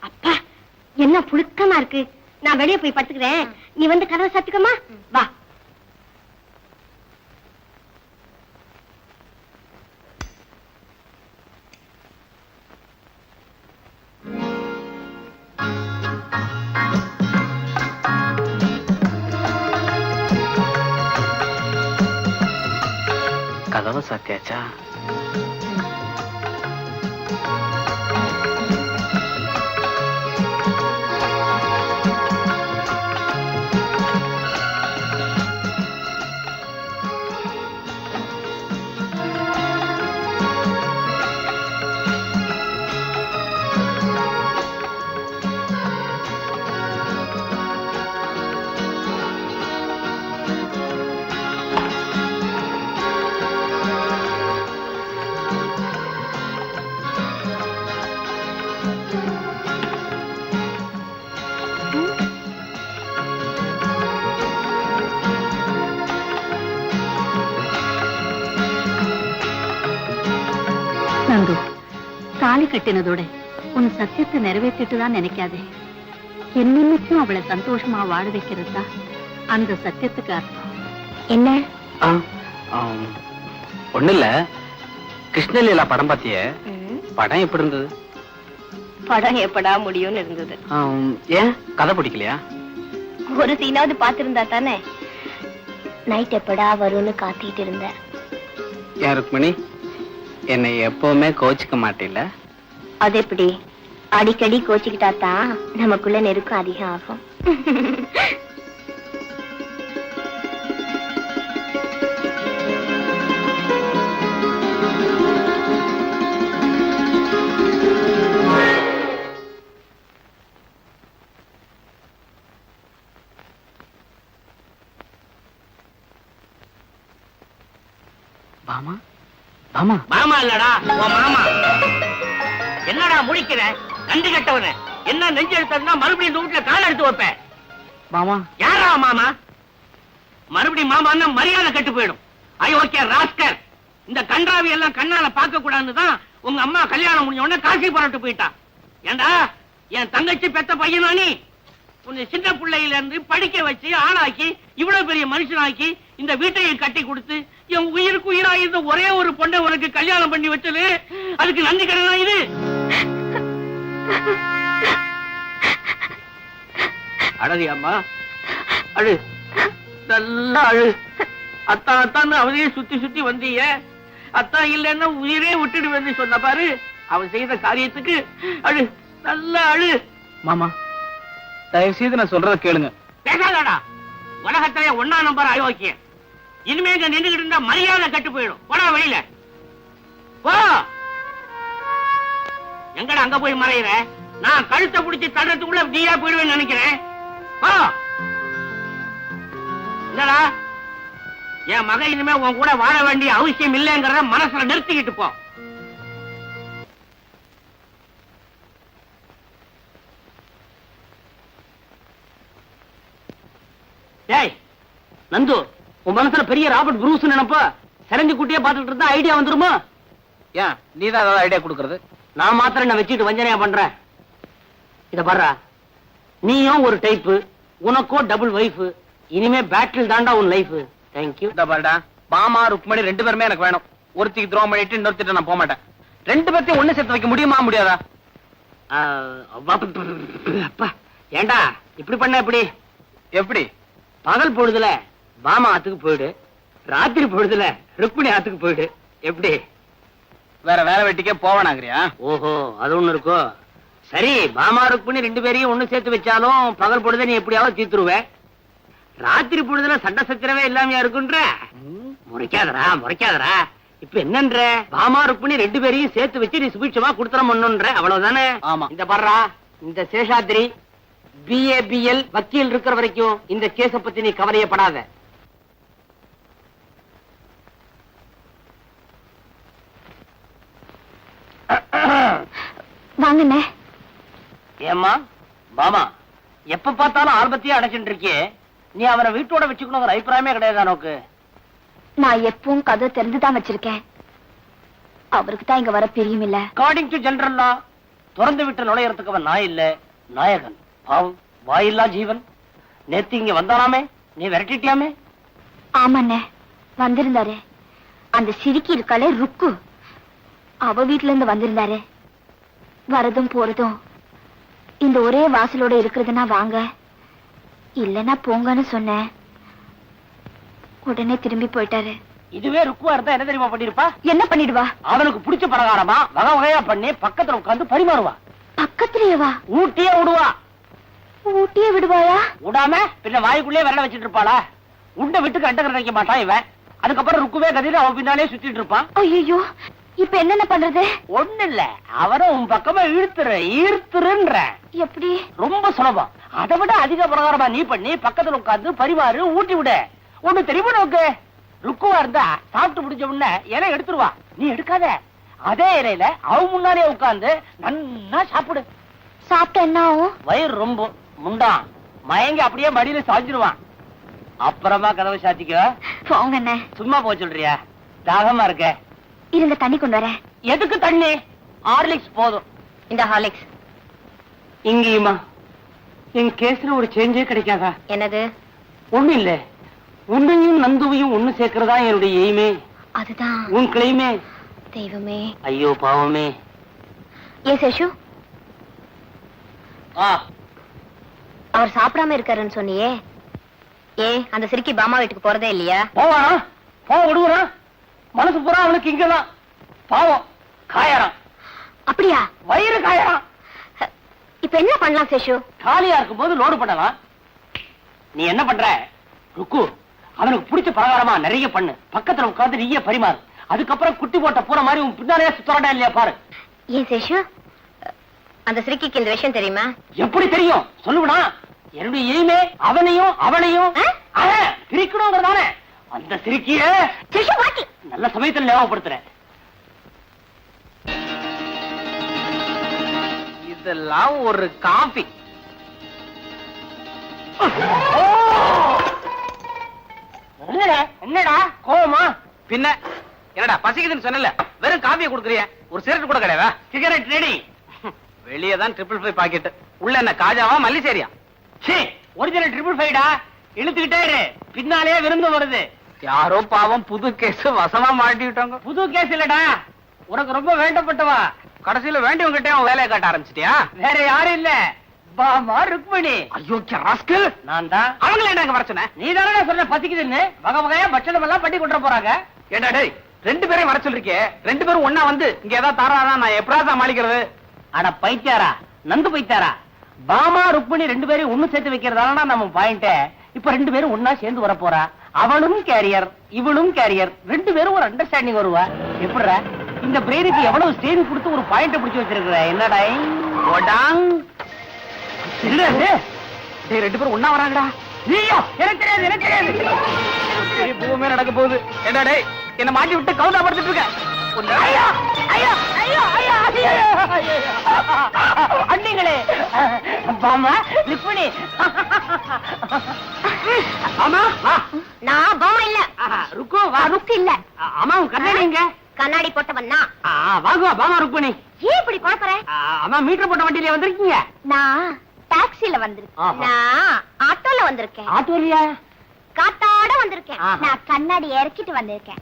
அப்பா, என்ன புழுக்கமா இருக்கு. நான் வெளியே போய் படுத்துக்கிறேன். நீ வந்து கதவை சாத்துக்கமா. வா. கதவை சாத்தியாச்சா? நந்து, தாலி கட்டினதோட உன் சத்தியத்தை நிறைவேற்றிட்டு தான் நினைக்காதே. என்னைக்கும் அவளை சந்தோஷமா வாழ வைக்கிறது தான் அந்த சத்தியத்துக்கு அர்த்தம். என்ன? ஒண்ணு இல்ல, கிருஷ்ணலீலா படம் பாத்திய? படம் எப்படி இருந்தது? படம் எப்படா முடியும்னு இருந்தது. ஏன் கதை பிடிக்கலையா? ஒரு சீனாவது பாத்திருந்தா தானே. நைட் எப்படா வரும்னு காத்திட்டு இருந்தேன். ஏன் ருக்மணி, என்னை எப்பவுமே கோச்சிக்க மாட்டேல? அது எப்படி? அடிக்கடி கோச்சிக்கிட்டா தான் நமக்குள்ள நெருக்கம் அதிகம் ஆகும். பாமா, பாமா, மாமா இல்லடா உன் மாமா. என்னடா முடிக்கிற நன்றி கட்டவன? என்ன நெஞ்சு எடுத்தா மறுபடியும் இந்த வீட்டுல கால எடுத்து வைப்பேன். மாமா யாரா மாமா? மறுபடியும் மாமா மரியாதை கட்டு போயிடும். ஓகே ராஸ்கர், இந்த கன்றாவி எல்லாம் கண்ணால பார்க்க கூடாதுன்னு தான் உங்க அம்மா கல்யாணம் முடிஞ்ச உடனே காசி புறட்டு போயிட்டா. ஏண்டா என் தங்கச்சி பெத்த பையனா நீ? உன்னை சின்ன பிள்ளையில இருந்து படிக்க வச்சு ஆளாக்கி இவ்வளவு பெரிய மனுஷனாக்கி இந்த வீட்டையை கட்டி கொடுத்து என் உயிருக்கு உயிரா இருந்த ஒரே ஒரு பொண்ணை உனக்கு கல்யாணம் பண்ணி வச்சது அதுக்கு நன்றி கடனா இது? அழகு அம்மா, அழு, நல்லா அழு. அத்தா அத்தான்னு அவரையே சுத்தி சுத்தி வந்தீங்க. அத்தா இல்லைன்னா உயிரே விட்டுடுவேன்னு சொன்ன பாரு. அவன் செய்த காரியத்துக்கு அழு, நல்லா அழு. மாமா, தயவு செய்து நான் சொல்றத கேளுங்க. பேசாதடா, உலகத்திலே 1ஆம் நம்பர் அயோக்கியம். இனிமே இங்க நின்றுகிட்டு இருந்தா மரியாதை கட்டு போயிடும். போடா வெளியில போ. எங்கடா அங்க போய் மறையிற? நான் கழுத்தை பிடிச்சி தடுறதுக்குள்ள நீயா போயிடுவேன்னு நினைக்கிறேன். போ. என்னடா, என் மகன் இனிமே உன் கூட வாழ வேண்டிய அவசியம் இல்லைங்கிறத மனசுல நிறுத்திக்கிட்டு போ. டேய் நந்து, உன் மனசுல பெரிய ராபர்ட் புரூஸ் நினைப்பா சிறஞ்சு குட்டியே பாத்துட்டு இருந்தா ஐடியா வந்துருமா? ஏன் நீதான் ஏதாவது ஐடியா கொடுக்கறது? நான் மாத்திரம் என்ன வச்சுட்டு வஞ்சனையா பண்றேன். இத பாருடா, நீயும் ஒரு டைப்பு, உனக்கோ டபுள் வைஃப். இனிமே பேட்டில் தாண்டா உன் லைஃப். தேங்க்யூ. இந்த பாருடா, பாமா ருக்மணி 2 பேருமே எனக்கு வேணும். ஒருத்திக்கு துரோகம் பண்ணிட்டு இன்னொருத்திட்ட நான் போக மாட்டேன். 2 பேர்த்தையும் ஒண்ணு சேர்த்து வைக்க முடியுமா முடியாதா? அப்பா ஏண்டா இப்படி பண்ண? எப்படி எப்படி? பகல் பொழுதுல பாமா ஆத்துக்கு போயிடு, ராத்திரி பொழுதுல ருக்மிணி ஆத்துக்கு போயிடு. எப்படி? வேற வேலை வெட்டிக்கே போவனாங்கறியா? ஓஹோ, அது ஒண்ணு இருக்கோ. சரி, பாமா ருக்மிணி 2 பேரையும் ஒண்ணு சேர்த்து வச்சாலும் பகல் பொழுத நீ எப்படியாவது தீத்துருவ. ராத்திரி பொழுதுல சண்டை சச்சரவே இல்லாமையா இருக்குன்ற? முறைக்காதரா முறைக்காதரா. இப்ப என்னன்ற? பாமா ருக்மிணி 2 பேரையும் சேர்த்து வச்சு நீ சுபிட்சமா குடுத்தரம் பண்ணுன்ற, அவ்வளவுதானே? ஆமா. இந்த பர்றா, இந்த சேஷாத்ரி BABL வக்கீல் இருக்கிற வரைக்கும் இந்த கேஸ பத்தி நீ கவலையப்படாத. வாங்கண்ணே. ஏம்மா பாமா, எப்ப பார்த்தாலும் ஆல்பத்தையே அடைச்சுட்டு இருக்கியே, நீ அவரை வீட்டோட வச்சுக்கணுங்கிற அபிப்பிராயமே கிடையாது நோக்கு. நான் எப்பவும் கதை தெரிஞ்சுதான் வச்சிருக்கேன். அவருக்கு தான் இங்க வர பிரியும் இல்ல. அக்கார்டிங் டு ஜெனரல் லா, திறந்து விட்டு நுழையறதுக்கு அவன் நாய் இல்ல, நாயகன். பாவம், வாயில்லா ஜீவன். நேத்து இங்க வந்தாராமே, நீ விரட்டிட்டியாமே? ஆமாண்ணே, வந்திருந்தாரு. அந்த சிரிக்கி இருக்காளே ருக்கு, அவ வீட்டுல இருந்து வந்திருந்தாரு. வரதும் போறதும் இந்த ஒரே வாசலோட இருக்கிறதுனா வாங்க, இல்லன்னா போங்கன்னு சொன்னேன். உடனே திரும்பி போயிட்டாரு. இதுவே ருக்குவா இருந்தா என்ன தெரியுமா பண்ணிருப்பா? என்ன பண்ணிடுவா? அவனுக்கு பிடிச்ச பலகாரமா வகை வகையா பண்ணி பக்கத்துல உட்கார்ந்து பரிமாறுவா. பக்கத்துலயேவா? ஊட்டியே விடுவா. ஊட்டியே விடுவாயா? விடாம பின்ன வாய்க்குள்ளே விரல வச்சிட்டு இருப்பாளா? உண்டை விட்டு கண்டகர வைக்க மாட்டான் இவன். அதுக்கப்புறம் ருக்குவே கதிர அவன் பின்னாலே சுத்திட்டு இருப்பான். ஐயோ, இப்ப என்னென்ன பண்றது? ஒண்ணு இல்ல, அவரும் உன் பக்கமா ஈர்த்துருன்ற. எப்படி? ரொம்ப சுலபம். அதை விட அதிக பிரகாரமா நீ பண்ணி பக்கத்துல உட்கார்ந்து பரிமாறு, ஊட்டி விட. ஒண்ணு தெரியுமா நோக்கு? ருக்குவா இருந்தா சாப்பிட்டு முடிஞ்ச உடனே இலை எடுத்துருவா. நீ எடுக்காத, அதே இலையில அவ முன்னாலே உட்கார்ந்து நன்னா சாப்பிடு. சாப்பிட்ட என்ன ஆகும்? வயிறு ரொம்ப முண்டான் மயங்கி அப்படியே மடியில சாஞ்சிருவான். அப்புறமா கதவை சாத்திக்க. போங்க அண்ணே. சும்மா போக சொல்றியா? தாகமா இருக்க. இருங்க, தண்ணி கொண்டு வரேன். எதுக்கு தண்ணி? ஹார்லிக்ஸ் போதும். இந்த ஹார்லிக்ஸ். இங்கேயுமா என் கேஸ்ல ஒரு சேஞ்சே கிடைக்காதா? என்னது? ஒண்ணு இல்ல, உன்னையும் நந்துவையும் ஒண்ணு சேர்க்கறதா என்னுடைய எய்மே. அதுதான் உன் கிளைமே. தெய்வமே. ஐயோ பாவமே. ஏ சேஷு, ஆ, அவர் சாப்பிடாம இருக்காருன்னு சொன்னியே, அந்த சிறுக்கி பாமா வீட்டுக்கு போறதே இல்லையா? போவானா? போக விடுவானா? மனசு பூரா அவனுக்கு இங்கதான். பாவம், காயறான். அப்படியா? வயிறு காயறான். இப்ப என்ன பண்ணலாம் சேஷு? காலியா இருக்கும் போது லோடு பண்ணலாம். நீ என்ன பண்ற? ருக்கு, அவனுக்கு பிடிச்ச பலகாரமா நிறைய பண்ணு, பக்கத்துல உட்கார்ந்து நீயே பரிமாறு. அதுக்கப்புறம் குட்டி போட்ட பூரா மாதிரி உன் பின்னாலே சுத்தரடா இல்லையா பாரு. ஏன் சேஷு, அந்த சிறுக்கிக்கு இந்த விஷயம் தெரியுமா? எப்படி தெரியும்? சொல்லுவனா? என்னுடைய எய்மே அவனையும் அவனையும் பிரிக்கணுங்கிறதானே. அந்த சிறுக்கிய நல்ல சமயத்தில் ஞாபகப்படுத்துறேன். இதெல்லாம் ஒரு காபி. என்னடா கோவமா? பின்ன என்னடா பசிக்குதுன்னு சொன்னல, வெறும் காபியை கொடுக்குறிய, ஒரு சிகரெட் கூட கிடையாதா? Cigarette ready. வெளியே தான் 555 பாக்கெட், உள்ள என்ன காஜாவா மல்லிசேரியா? ஒரிஜினல் 555டா. இழுத்துக்கிட்டே இரு, பின்னாலே விருந்து வருது. யாரோ பாவம் புது கேஸ் வசமா மாட்டிட்டாங்க. புது கேஸ் இல்லடா, உனக்கு ரொம்ப வேண்டப்பட்டவா. கடைசியில வேண்டியவங்கிட்டே அவன் வேலையை காட்ட ஆரம்பிச்சிட்டியா? வேற யாரும் இல்ல, பாமா ருக்மணி. ஐயோ ராஸ்கல், நான் தான். அவங்கள என்ன வர சொன்ன? நீ தானே சொன்ன பசிக்குதுன்னு. வகை வகையா பட்சணம் எல்லாம் பண்ணி கொண்டு போறாங்க. ஏண்டா டேய், 2 பேரையும் வர சொல்லிருக்கே, 2 பேரும் ஒன்னா வந்து இங்க ஏதாவது தாராதான் நான் எப்படா சமாளிக்கிறது? அட பைத்தியாரா, நந்து பைத்தியாரா. பாமா ருக்மணி 2 பேரையும் ஒண்ணு சேர்த்து வைக்கிறதால நம்ம பாயிண்ட். இப்ப 2 பேரும் ஒன்னா சேர்ந்து வர போறா. அவனும் கேரியர், இவனும் கேரியர். 2 பேரும் ஒரு அண்டர்ஸ்டாண்டிங் வருவா. எப்படிற இந்த பிரெயினுக்கு எவ்வளவு ஸ்டேஜ் கொடுத்து ஒரு பாயிண்ட் பிடிச்சு வச்சிருக்கிற? என்னடா இல்ல 2 பேரும் ஒன்னா வராங்கடா. எனக்கு தெரியாது, எனக்கு தெரியாது. பூமே நடக்க போகுது. ஏண்டா டேய், என்ன மாட்டி விட்டு கவுண்டா படுத்துட்டு இருக்க. அண்ணிங்களே, பாமா ருக்மணி. ஆமா வா. நான் பாமா இல்ல. ருக்கு வா. ருக்கு இல்ல. அம்மா உன் கண்ணாடி எங்க? கண்ணாடி போட்டவன் நான். வாங்குவா பாமா ருக்மணி. ஏன் இப்படி குழப்பற? அம்மா மீட்டர் போட்ட வண்டியில வந்திருக்கீங்க? நான் டாக்ஸில வந்திருக்கேன். நான் ஆட்டோல வந்திருக்கேன். ஆட்டோலியா? காத்தாட வந்திருக்கேன். நான் கண்ணாடி இறக்கிட்டு வந்திருக்கேன்.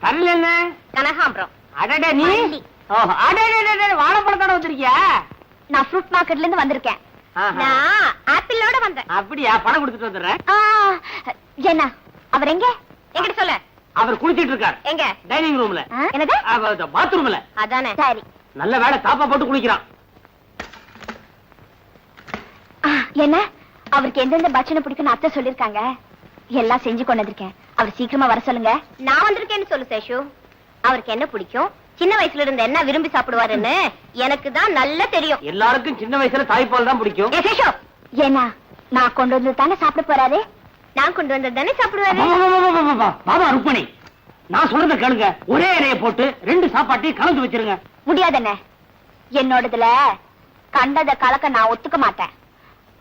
கரல் என்ன? கனகாம்பரம். அடடே நீ வாழைப்பழத்தோட வந்திருக்கியா? நான் ஃப்ரூட் மார்க்கெட்ல இருந்து வந்திருக்கேன். நான் ஆப்பிளோட வந்தேன். அப்படியா? பணம் கொடுத்துட்டு வந்துடுறேன். என்ன அவர் எங்க? என்கிட்ட சொல்ல. அவர் குளிச்சிட்டு இருக்கார். எங்க? டைனிங் ரூம்ல. என்னது? பாத்ரூம்ல. அதானே. சரி. நல்ல வேளை தாப்பா போட்டு குளிக்கிறான். என்ன? அவருக்கு எந்தெந்த பட்சணம் பிடிக்கும்னு அத்தை சொல்லிருக்காங்க. எல்லாம் செஞ்சு கொண்டு வந்திருக்கேன். அவர் சீக்கிரமா வர சொல்லுங்க. நான் வந்திருக்கேன்னு சொல்லு சேஷு. அவருக்கு என்ன பிடிக்கும், சின்ன வயசுல இருந்து என்ன விரும்பி சாப்பிடுவாருன்னு எனக்கு தான் நல்லா தெரியும். எல்லாருக்கும் சின்ன வயசுல தாய்ப்பால் தான் பிடிக்கும். சேஷு, ஏன்னா நான் கொண்டு வந்து தானே சாப்பிட போறாரு. நான் கொண்டு வந்தது தானே சாப்பிடுவாரு. பாபா ருக்மணி, நான் சொல்றத கேளுங்க. ஒரே இலையை போட்டு 2 சாப்பாட்டையும் கலந்து வச்சிருங்க. முடியாதுண்ணே. என்னோடதுல கண்டத கலக்க நான் ஒத்துக்க மாட்டேன்.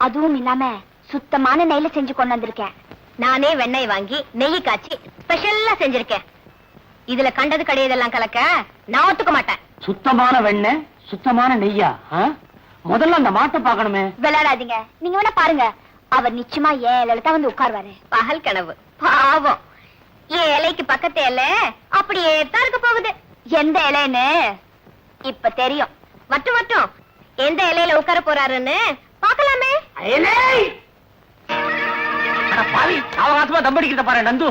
அதுவும் இல்லாம சுத்தமான நெய்ல செஞ்சு கொண்டு வந்திருக்கேன். நானே வெண்ணெய் வாங்கி நெய் காய்ச்சி ஸ்பெஷலா செஞ்சிருக்கேன். இதுல கண்டது கிடையதெல்லாம் கலக்க நான் ஒத்துக்க மாட்டேன். சுத்தமான வெண்ணெய், சுத்தமான நெய்யா? முதல்ல அந்த மாட்டை பார்க்கணுமே. விளையாடாதீங்க. நீங்க வேணா பாருங்க, அவர் நிச்சயமா ஏன் இலையில வந்து உட்காருவாரு. பகல் கனவு. பாவம், என் இலைக்கு பக்கத்து இலை அப்படியே தான் இருக்க போகுது. எந்த இலைன்னு இப்ப தெரியும். மட்டும் மட்டும் எந்த இலையில உட்கார போறாருன்னு பாக்கலாமே. பாவி அவகாசமா தம்படிக்கிறத பாரு நந்து.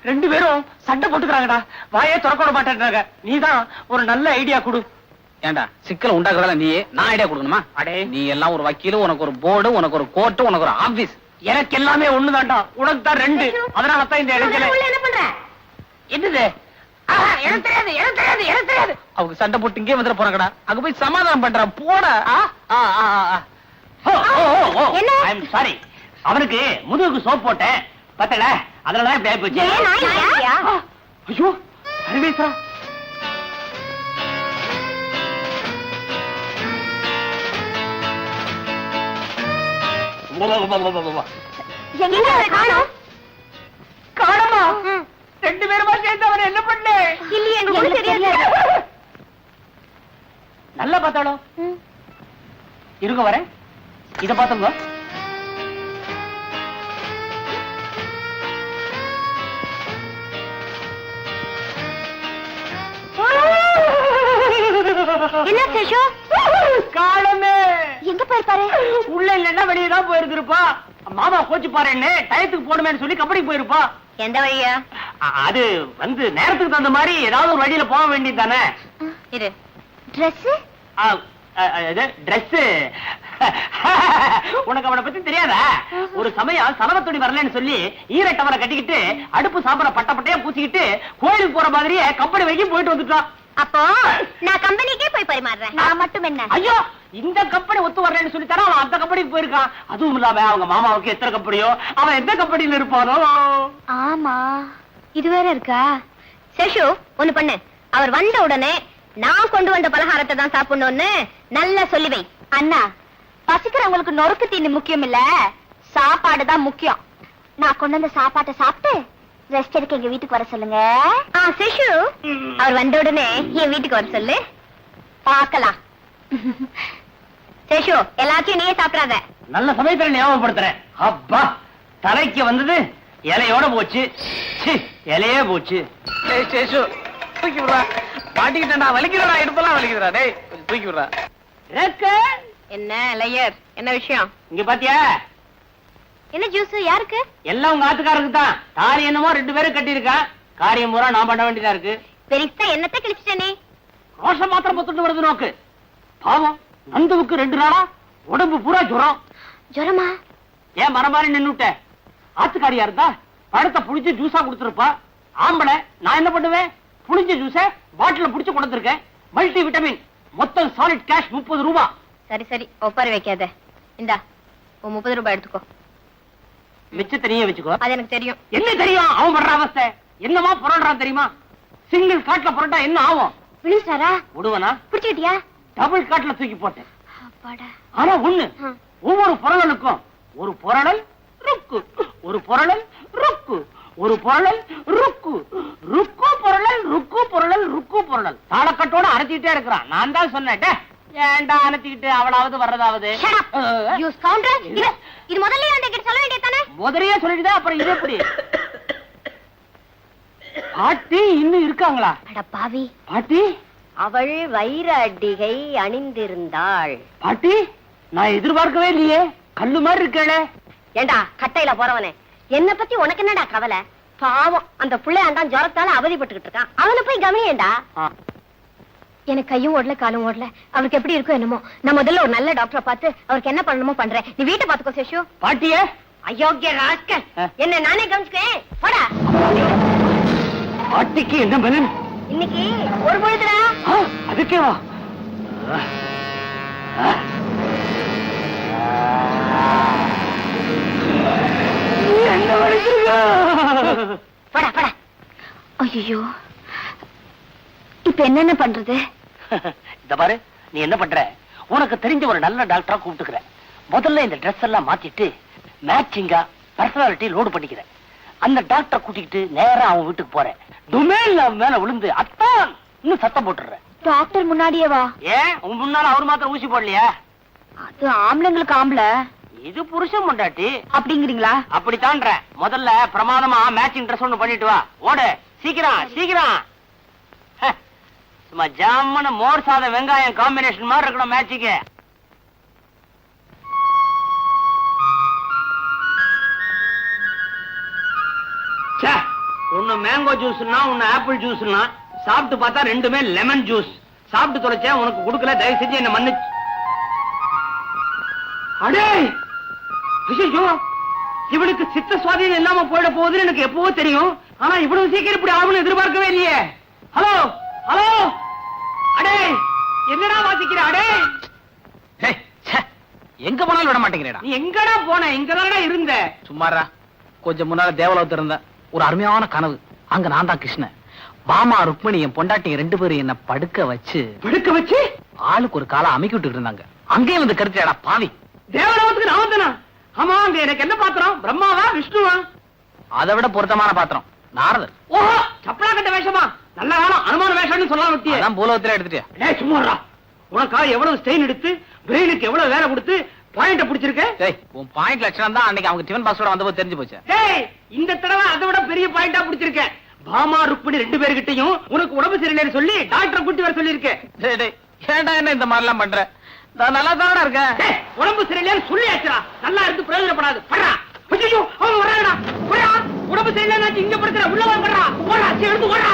2 பேரும் சண்டை போட்டுக்கிறாங்கடா. வாயே திறக்க மாட்டேன்றாங்க. நீதான் ஒரு நல்ல ஐடியா கொடு. ஏண்டா சிக்கல் உண்டாக்குறதால நீயே நான் ஐடியா கொடுக்கணுமா? அடே நீ எல்லாம் ஒரு வக்கீல், உனக்கு ஒரு போர்டு, உனக்கு ஒரு கோர்ட்டு, உனக்கு ஒரு ஆபீஸ். எனக்கு எல்லாமே ஒண்ணுதான்டா. உனக்கு தான் 2. அதனாலதான் இந்த இடத்துல என்ன பண்ற? என்னது? எனக்கு தெரியாது, எனக்கு தெரியாது, எனக்கு தெரியாது. அவங்க சண்டை போட்டு இங்கே வந்துட போறாங்கடா. அங்க போய் சமாதானம் பண்றான் போட. என்ன? I'm sorry. அவனுக்கு முதுகுக்கு சோப் போட்டேன் பத்தல, அதனாலதான் இப்படி ஆயிப்போச்சு. ஏன் நாயா? ஐயோ சர்வேஸ்வரா, எங்க காணோம்? காணமா? 2 பேருமா சேர்ந்து அவன் என்ன பண்ண? இல்லையே, எங்களுக்கு தெரியாது. நல்லா பார்த்தாலும் இருங்க வரேன். இத பாத்துங்க. என்ன சேஷு? காணமே. எங்க போயிருப்பாரு? உள்ள இல்லன்னா வெளியே தான் போயிருப்பா. மாமா கோச்சு பாருன்னு டயத்துக்கு போடுமேன்னு சொல்லி கபடிக்கு போயிருப்பா. எந்த வழியா? அது வந்து நேரத்துக்கு தகுந்த மாதிரி ஏதாவது ஒரு வழியில போக வேண்டியது தானே. இரு. Dress? ட்ரெஸ் உனக்கு அவனை பத்தி தெரியாதா? ஒரு சமயம் சலவத்துணி வரலன்னு சொல்லி ஈரட்டவரை கட்டிக்கிட்டு அடுப்பு சாப்பிட பட்டையா பூச்சிக்கிட்டு கோயிலுக்கு போற மாதிரியே கம்பெனி வரைக்கும் போயிட்டு வந்துட்டான். அப்போ நான் கம்பெனிக்கே போய் பரிமாறுறேன். நான் மட்டும் என்ன? ஐயோ, இந்த கம்பெனி ஒத்து வரலன்னு சொல்லி தர அவன் அந்த கம்பெனிக்கு போயிருக்கான். அதுவும் இல்லாம அவங்க மாமாவுக்கு எத்தனை கம்பெனியோ, அவன் எந்த கம்பெனியில இருப்பானோ. ஆமா, இது வேற இருக்கா? சேஷு ஒண்ணு பண்ணு. அவர் வந்த உடனே நான் கொண்டு வந்த பலகாரத்தை தான் சாப்பிடணும்னு நல்லா சொல்லி வை. அண்ணா, பசிக்கிறவங்களுக்கு நொறுக்கு தீனி முக்கியம் இல்ல, சாப்பாடு தான் முக்கியம். நான் கொண்டு வந்த சாப்பாட்டை சாப்பிட்டு ரெஸ்ட் எடுக்க எங்க வீட்டுக்கு வர சொல்லுங்க. சேஷு, அவர் வந்த உடனே என் வீட்டுக்கு வர சொல்லு, பார்க்கலாம். சேஷு, எல்லாத்தையும் நீயே சாப்பிடாத. நல்ல சமயத்துல ஞாபகப்படுத்துறேன். அப்பா, தலைக்கு வந்தது இலையோட போச்சு. இலையே போச்சு. சேஷு தூக்கி விடுறா. மாட்டிக்கிட்டா வலிக்குறா, இடுப்பெல்லாம் வலிக்குறா. டேய் தூக்கி விடுறா. என்ன லையர், என்ன விஷயம்? இங்க பாத்தியா? என்ன ஜூஸ்? யாருக்கு? எல்லாம் உங்க ஆத்துக்காரருக்கு தான். தாலி என்னமோ 2 பேரும் கட்டி இருக்கா. காரியம் பூரா நான் பண்ண வேண்டியதா இருக்கு. பெரிசா என்னத்தை கிழிச்சிட்டே? ரோஷம் மாத்திரம் பொத்துட்டு வருது நோக்கு. பாவம் நந்துவுக்கு 2 நாளா உடம்பு பூரா ஜுரம். ஜுரமா? ஏன் மரமாரி நின்னுட்ட? ஆத்துக்காரியா இருந்தா பழத்தை புடிச்சு ஜூஸா கொடுத்துருப்பா. ஆம்பளை நான் என்ன பண்ணுவேன்? புளிஞ்ச ஜூஸ பாட்டில புடிச்சு கொடுத்துருக்கேன். மல்டி விட்டமின், மொத்தம் சாலிட் கேஷ் 30 ரூபாய். சரி சரி, ஒப்பாரி வைக்காத. இந்தா 30 ரூபாய் எடுத்துக்கோ. மிச்சத்தை நீயே வச்சுக்கோ. அது எனக்கு தெரியும். என்ன தெரியும்? அவன் பண்ற அவஸ்தை என்னமா புரள்றான் தெரியுமா? சிங்கிள் காட்ல புரட்டா என்ன ஆகும்? விழுந்தாரா? விடுவனா? பிடிச்சிட்டியா? டபுள் காட்ல தூக்கி போட்டேன். அப்பாடா. ஆனா ஒண்ணு, ஒவ்வொரு புரளலுக்கும் ஒரு புரளல் ருக்கு, ஒரு புரளல் ருக்கு, ஒரு புரளல் ருக்கு, ருக்கு புரளல் ருக்கு புரளல் ருக்கு புரளல். தாளக்கட்டோட அரைச்சிக்கிட்டே இருக்கிறான். நான் தான் சொன்னேன், ஏண்டா அனுத்திக்கிட்டு அவளாவது வர்றதாவது. இது முதல்ல என்கிட்ட சொல்ல வேண்டியதானே? முதலையே சொல்லிட்டு அப்புறம் இது எப்படி? பாட்டி இன்னும் இருக்காங்களா? அட பாவி. பாட்டி, அவள் வைர அடிகை அணிந்திருந்தாள். பாட்டி, நான் எதிர்பார்க்கவே இல்லையே. கல்லு மாதிரி இருக்கே. ஏண்டா கட்டையில போறவனே, என்ன பத்தி உனக்கு என்னடா கவலை? பாவம் அந்த புள்ளையாண்டான் ஜுரத்தால அவதிப்பட்டுக்கிட்டு இருக்கான். அவனை போய் கவனியேண்டா. எனக்கு கையும் ஓடல காலும் ஓடல. அவருக்கு எப்படி இருக்கும் என்னமோ. நான் முதல்ல ஒரு நல்ல டாக்டரை பார்த்து அவருக்கு என்ன பண்ணணுமோ பண்றேன். நீ வீட்டை பாத்துக்கோ சேஷு. பாட்டியே, அயோக்கிய ராஸ்கல், என்ன நானே கவனிச்சுக்கேன். போடா. பாட்டிக்கு என்ன பலன்? இன்னைக்கு ஒரு பொழுதுடா. அதுக்கே வா. என்ன வலிக்குதுங்க? போடா போடா. ஐயோ, இப்ப என்னென்ன பண்றது? இந்த பாரு, நீ என்ன பண்ற? உனக்கு தெரிஞ்ச ஒரு நல்ல டாக்டரா கூப்பிட்டுக்கிற. முதல்ல இந்த ட்ரெஸ் எல்லாம் மாத்திட்டு மேட்சிங்கா பர்சனாலிட்டி லோடு பண்ணிக்கிற. அந்த டாக்டரை கூட்டிக்கிட்டு நேரா அவன் வீட்டுக்கு போறேன். டுமேல் மேல விழுந்து அத்தான் இன்னும் சத்தம் போட்டுற. டாக்டர் முன்னாடியே வா. ஏன் உன் முன்னால அவர் மாத்திரம் ஊசி போடலையா? அது ஆம்பளைங்களுக்கு ஆம்பளை, இது புருஷன் பொண்டாட்டி. அப்படிங்கிறீங்களா? அப்படித்தான்ற. முதல்ல பிரமாதமா மேட்சிங் ட்ரெஸ் ஒண்ணு பண்ணிட்டு வா. ஓடு சீக்கிரம் சீக்கிரம். சும்மா ஜாமன மோர் சாதம் வெங்காயம் காம்பினேஷன் மாதிரி இருக்கணும் மேட்சிக்கு. மேங்கோ ஜூஸ்னா உன்ன ஆப்பிள் ஜூஸ்னா சாப்பிட்டு பார்த்தா ரெண்டுமே லெமன் ஜூஸ். சாப்பிட்டு தொலைச்சேன், உனக்கு கொடுக்கல, தயவு செஞ்சு என்ன மன்னிச்சு. அடே ஐயோ, இவனுக்கு சித்த சுவாதீனம் இல்லாம போயிட போகுதுன்னு எனக்கு எப்பவோ தெரியும். ஆனா இவ்வளவு சீக்கிரம் இப்படி ஆகும்னு எதிர்பார்க்கவே இல்லையே. ஹலோ ஹலோ, அடே என்னடா வாசிக்கிற? அடே எங்க போனாலும் விட மாட்டேங்கிறேடா. நீ எங்கடா போன? இங்கதானடா இருந்த. சும்மாரா, கொஞ்சம் முன்னால தேவலோகத்துல இருந்த ஒரு அருமையான கனவு. அங்க நான் தான் கிருஷ்ணன், பாமா ருக்மணி என் பொண்டாட்டிங்க 2 பேரும் என்ன படுக்க வச்சு ஆளுக்கு ஒரு காலை அமைக்கி விட்டுட்டு இருந்தாங்க. அங்கேயும் வந்து கருத்துடா பாவி. தேவலோகத்துக்கு நான் வந்தனா? ஆமா, அங்க எனக்கு என்ன பாத்திரம்? பிரம்மாவா விஷ்ணுவா? அதை விட பொருத்தமான பாத்திரம் நாரதர். ஓஹோ, சப்பலா கட்ட வேஷமா? நல்ல காலம் அனுமான வேஷம்னு சொல்லலாம் விட்டியே. அதான் பூலோகத்துல எடுத்துட்டியா? டேய் சும்மாடா, உனக்கா எவ்வளவு ஸ்டெயின் எடுத்து பிரெயினுக்கு எவ்வளவு வேலை கொடுத்து பாயிண்ட பிடிச்சிருக்க. டேய், உன் பாயிண்ட் லட்சணம் தான் அன்னைக்கு அவங்க டிஃபன் பாக்ஸோட வந்தபோது தெரிஞ்சு போச்சு. டேய், இந்த தடவை அதை விட பெரிய பாயிண்டா பிடிச்சிருக்க. பாமா ருக்மணி 2 பேர்கிட்டயும் உனக்கு உடம்பு சரியில்லைன்னு சொல்லி டாக்டரை கூட்டி வர சொல்லியிருக்கேன். டேய் டேய், ஏன்டா என்ன இந்த மாதிரி எல்லாம் பண்ற? நான் நல்லா தானடா இருக்கேன். டேய், உடம்பு சரியில்லைன்னு சொல்லியாச்சுடா, நல்லா இருந்து பிரயோஜனப்படாது. படுறா. ஐயோ, அவன் வர்றாங்கடா. போடா, உடம்பு சரியில்லைன்னு இங்க படுக்கிற, உள்ள வா. படுறா, ஓடா, எடுத்து ஓடா.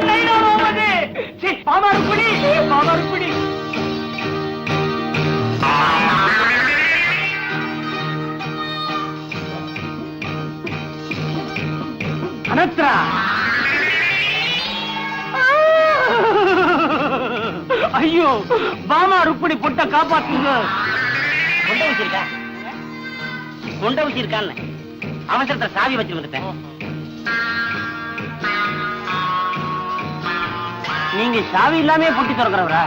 லைனா ஓடுது. சீ, பாமா ருக்மணி, பாமா ருக்மணி. அனத்ரா, ஐயோ, பாமா ருக்மணி பொட்ட காப்பாத்துங்க. கொண்ட வச்சிருக்கா? கொண்ட வச்சிருக்கான்னு அவசரத்தை சாவி வச்சு வந்துட்டேன். நீங்க சாவி இல்லாமே பொட்டி திறக்கிறவரா?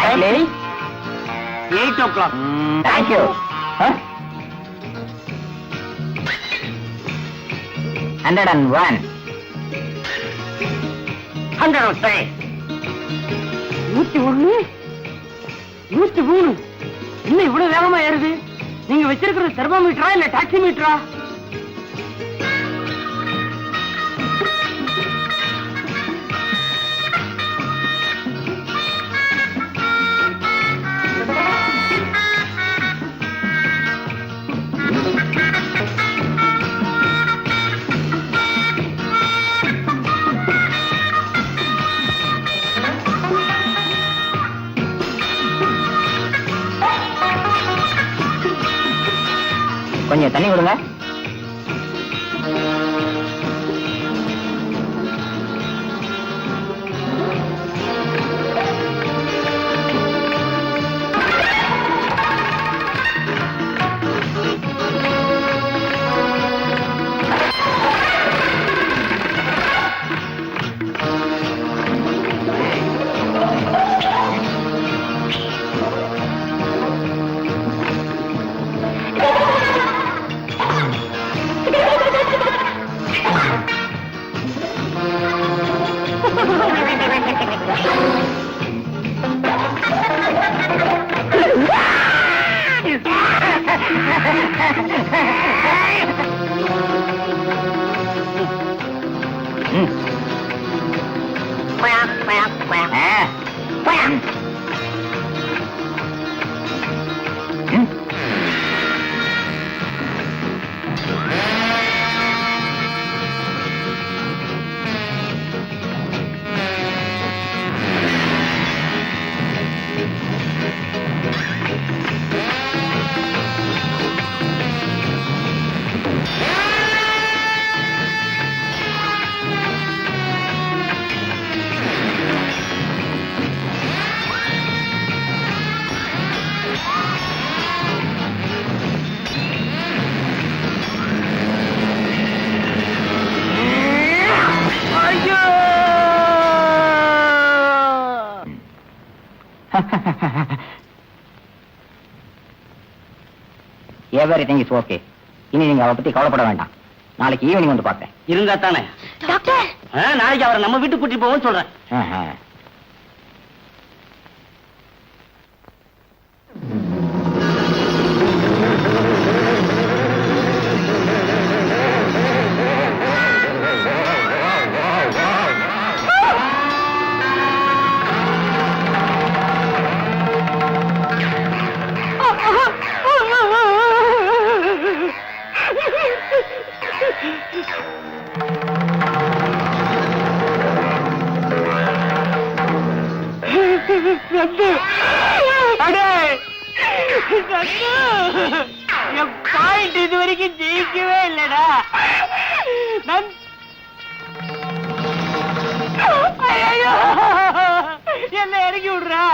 Actually, 8 o'clock. Thank you. 101. 105. 101, 103. இன்னும் இவ்வளவு வேகமா ஏறுது. நீங்க வச்சிருக்கிறது தெர்மோமீட்டரா இல்ல டாக்ஸி மீட்டரா? கொஞ்சம் தண்ணி கொடுங்க. Everything is okay. இனி நீங்க அவ பத்தி கவலைப்பட வேண்டாம். நாளைக்கு ஈவினிங் வந்து பார்ப்பேன். இருந்தா தானே. டாக்டர், நாளைக்கு அவரை நம்ம வீட்டுக்கு கூட்டிட்டு போவோம் சொல்றேன். என் பாயிண்ட் இது வரைக்கும் ஜெயிக்கவே இல்லடா. என்ன இறக்கி விடுறா.